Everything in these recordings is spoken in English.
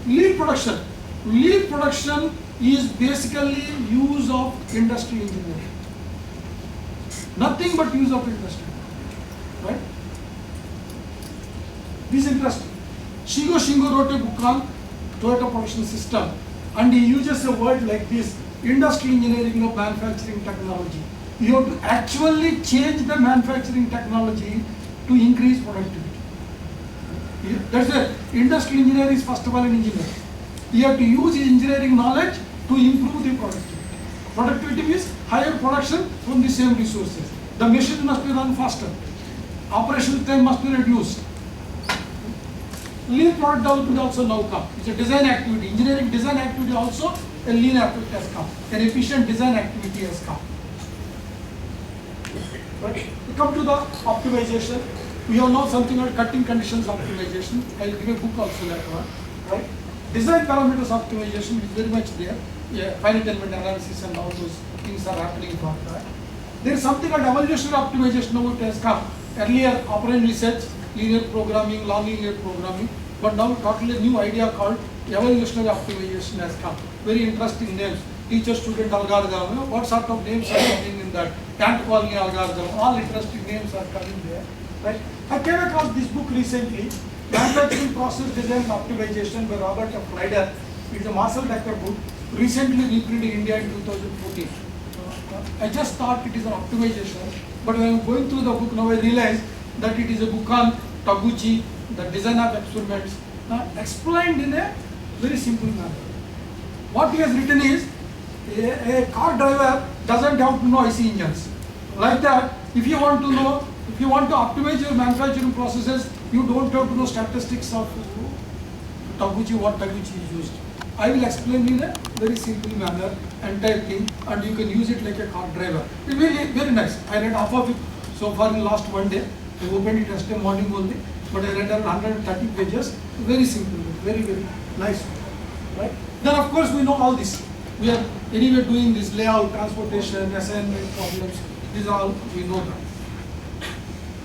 Lean production. Lean production is basically use of industry engineering. Nothing but use of industry. Right? This is interesting. Shigo Shingo wrote a book on Toyota production system, and he uses a word like this: industry engineering of manufacturing technology. You have to actually change the manufacturing technology to increase productivity. That's it. Industry engineer is first of all an engineer. You have to use his engineering knowledge to improve the productivity. Productivity means higher production from the same resources. The machine must be run faster. Operational time must be reduced. Lean product development also now come. It's a design activity. Engineering design activity also a lean activity has come. An efficient design activity has come. Right? We come to the optimization. We have now something called cutting conditions optimization. I will give a book also later on. Right? Design parameters optimization is very much there. Yeah, finite element analysis and all those things are happening for that. There is something called evolutionary optimization now it has come. Earlier operand research, linear programming, non-linear programming, but now totally new idea called evolutionary optimization has come. Very interesting names. Teacher-student algorithm, you know, what sort of names are coming in that? Ant-colony algorithm, all interesting names are coming there. Right? I came across this book recently, Manufacturing Process Design and Optimization by Robert F. Ryder. It's a Marcel Decker book, recently reprinted in India in 2014. I just thought it is an optimization, but when I'm going through the book now I realize that it is a book on Taguchi, the design of experiments, explained in a very simple manner. What he has written is, a car driver doesn't have to know IC engines. Like that, if you want to know, if you want to optimize your manufacturing processes, you don't have to know statistics of Taguchi, what Taguchi is used. I will explain in a very simple manner, entire thing, and you can use it like a car driver. It's very, very nice. I read half of it so far in last one day. I opened it yesterday morning only, but I read around 130 pages. Very simple, very, very nice. Right? Then of course we know all this. We are anyway doing this layout, transportation, assignment problems. These are all, we know that.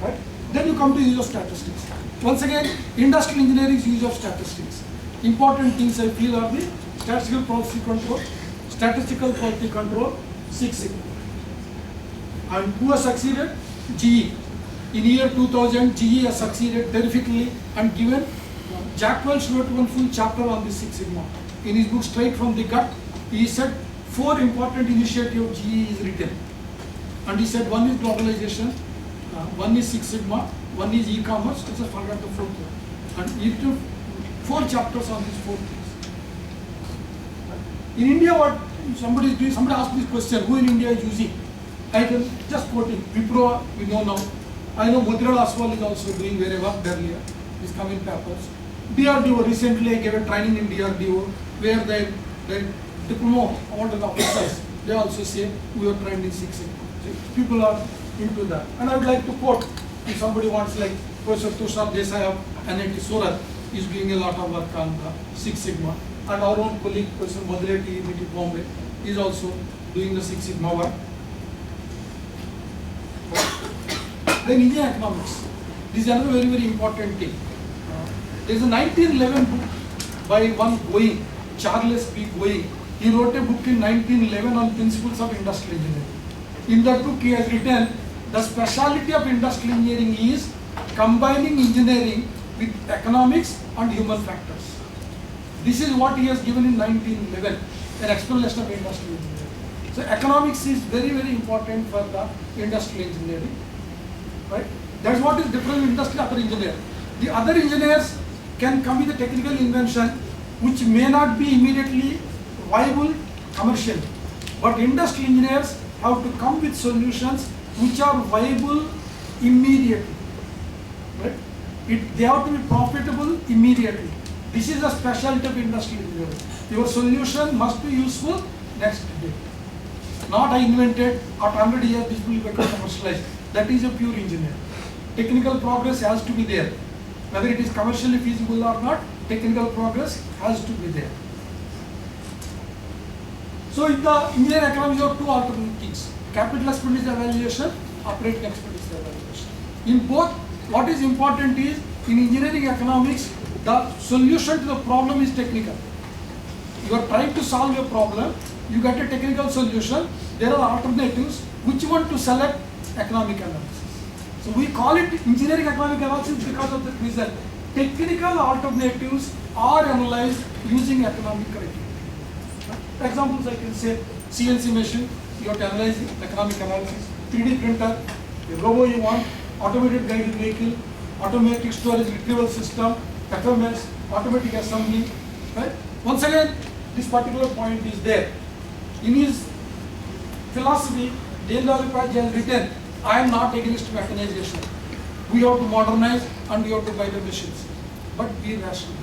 Right? Then you come to use of statistics. Once again, industrial engineering's use of statistics. Important things I feel are the statistical quality control, Six Sigma. And who has succeeded? GE. In year 2000, GE has succeeded terrifically and given Jack Welch wrote one full chapter on the Six Sigma. In his book Straight from the Gut, he said 4 important initiatives GE is written. And he said one is globalization, one is Six Sigma, one is e-commerce, I just forgot the 4th one. And he took 4 chapters on these 4 things. In India, what somebody is doing, somebody asked this question, who in India is using? I can just quote it. Wipro, we know now. I know Motilal Oswal is also doing very well earlier. It's come in papers. DRDO, recently I gave a training in DRDO where the diploma awarded officers, they also say we are trained in Six Sigma. So people are into that. And I would like to quote, if somebody wants, like Professor Tushar Desai of NIT Surat is doing a lot of work on the Six Sigma. And our own colleague, Professor Madhureti, NIT Bombay, is also doing the Six Sigma work. Then Indian economics. This is another very, very important thing. There is a 1911 book by one Going, Charles P. Going. He wrote a book in 1911 on principles of industrial engineering. In that book, he has written the speciality of industrial engineering is combining engineering with economics and human factors. This is what he has given in 1911, an explanation of industrial engineering. So economics is very, very important for the industrial engineering. Right? That's what is different in industry other engineer. The other engineers can come with a technical invention which may not be immediately viable commercially. But industrial engineers have to come with solutions which are viable immediately. Right? They have to be profitable immediately. This is a specialty of industrial engineering. Your solution must be useful next day. Not I invented, after 100 years this will become commercialized. That is a pure engineer. Technical progress has to be there. Whether it is commercially feasible or not, technical progress has to be there. So in the engineering economics, you have 2 alternate things. Capital expenditure evaluation, operating expenditure evaluation. In both, what is important is, in engineering economics, the solution to the problem is technical. You are trying to solve a problem, you get a technical solution, there are alternatives, which one to select? Economic analysis. So we call it engineering economic analysis because of the reason. Technical alternatives are analyzed using economic criteria. Examples I can say, CNC machine, you have to analyze economic analysis, 3D printer, the robo you want, automated guided vehicle, automatic storage retrieval system, FMS, automatic assembly, right? Once again, this particular point is there. In his philosophy, Dendra Upadhyay has written, I am not against mechanization. We have to modernize and we have to buy the machines. But be rational.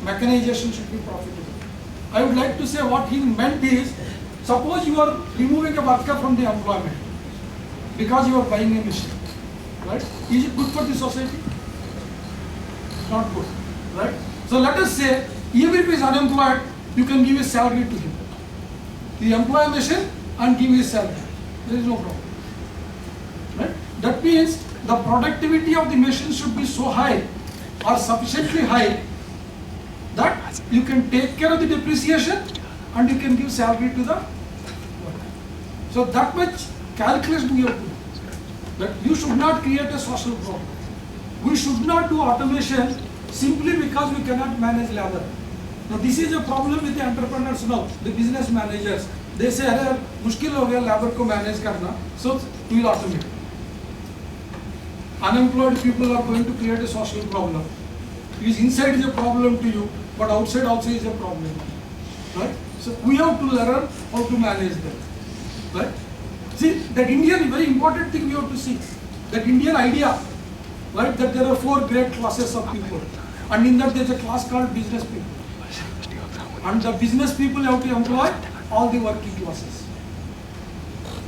Mechanization should be profitable. I would like to say what he meant is, suppose you are removing a worker from the employment because you are buying a machine. Right? Is it good for the society? Not good. Right? So let us say, even if he is unemployed, you can give a salary to him. You employ a machine and give his salary. There is no problem. Right? That means the productivity of the machine should be so high or sufficiently high that you can take care of the depreciation and you can give salary to the worker. So that much calculation we have to do. That you should not create a social problem. We should not do automation simply because we cannot manage labor. Now this is a problem with the entrepreneurs now, the business managers. They say, "Arey, मुश्किल हो गया labor को manage करना, so we will automate." Unemployed people are going to create a social problem. Because inside is a problem to you, but outside also is a problem. Right? So we have to learn how to manage them. Right? See, that Indian, very important thing we have to see. That Indian idea, right, that there are 4 great classes of people. And in that there is a class called business people. And the business people have to employ all the working classes.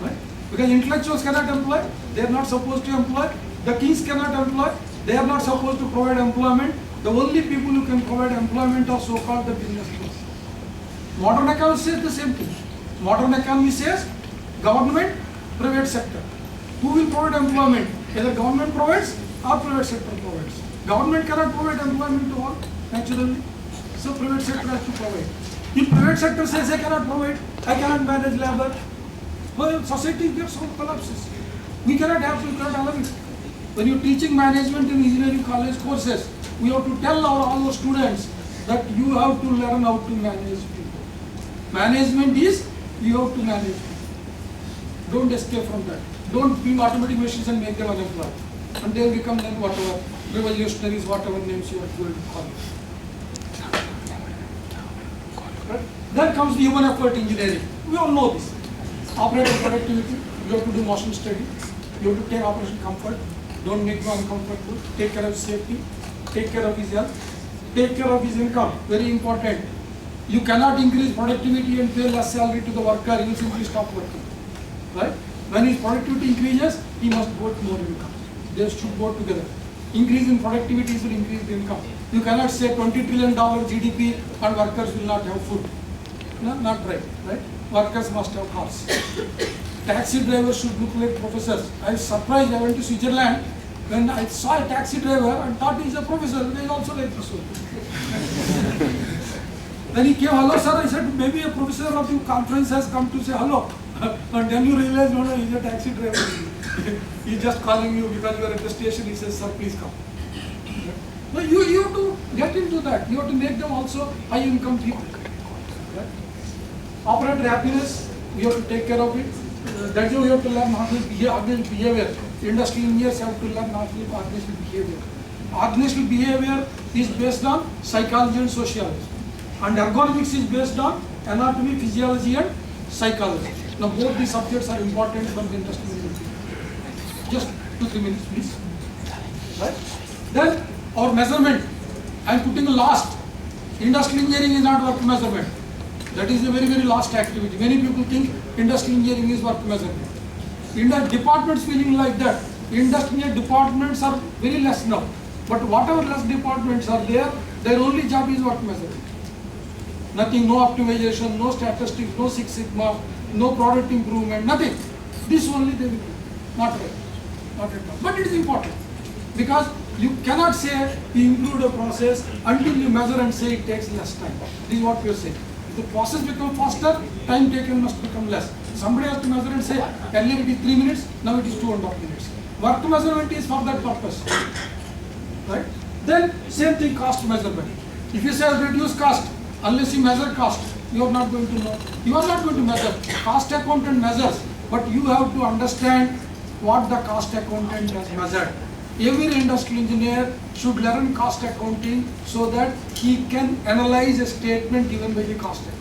Right? Because intellectuals cannot employ, they are not supposed to employ. The kings cannot employ, they are not supposed to provide employment. The only people who can provide employment are so-called the business class. Modern economy says the same thing. Modern economy says government, private sector. Who will provide employment? Either government provides or private sector provides. Government cannot provide employment to all, naturally. So private sector has to provide. If private sector says I cannot provide, I cannot manage labor, well, society gets all collapses. We cannot have to allow it. When you're teaching management in engineering college courses, we have to tell all our students that you have to learn how to manage people. Management is, you have to manage people. Don't escape from that. Don't bring automatic machines and make them unemployed. And they will become then whatever, revolutionaries, whatever names you are going to call it. Right? Then comes the human effort engineering. We all know this. Operator productivity, you have to do motion study. You have to take operation comfort. Don't make him uncomfortable. Take care of safety. Take care of his health. Take care of his income. Very important. You cannot increase productivity and pay less salary to the worker. He will simply stop working. Right? When his productivity increases, he must get more income. They should go together. Increase in productivity will increase the income. You cannot say $20 trillion GDP and workers will not have food. No, not right. Right? Workers must have cars. Taxi drivers should look like professors. I was surprised. I went to Switzerland when I saw a taxi driver and thought he's a professor. They also like this one. Then he came, hello sir. I said, maybe a professor of the conference has come to say hello. And then you realize, no, he's a taxi driver. He's just calling you because you are at the station. He says, sir, please come. No, you have to get into that. You have to make them also high income people. Right? Operator happiness, you have to take care of it. That's why you have to learn organizational behavior. Industry engineers have to learn organizational behavior. Organizational behavior is based on psychology and sociology. And ergonomics is based on anatomy, physiology and psychology. Now both these subjects are important for the industrial engineering. Just 2-3 minutes please. Right? Then our measurement, I am putting last. Industrial engineering is not work measurement. That is a very, very last activity. Many people think industrial engineering is work measurement. In the departments feeling like that. Industrial departments are very less now. But whatever less departments are there, their only job is work measurement. Nothing, no optimization, no statistics, no Six Sigma, no product improvement, nothing. This only they will do. Not right. Not at all. But it is important. Because you cannot say you improve a process until you measure and say it takes less time. This is what we are saying. If the process becomes faster, time taken must become less. Somebody has to measure and say, earlier it is 3 minutes, now it is 2.5 minutes. Work measurement is for that purpose. Right? Then same thing, cost measurement. If you say reduce cost, unless you measure cost, you are not going to know. You are not going to measure. Cost accountant measures, but you have to understand what the cost accountant has measured. Every industrial engineer should learn cost accounting so that he can analyze a statement given by the cost accountant.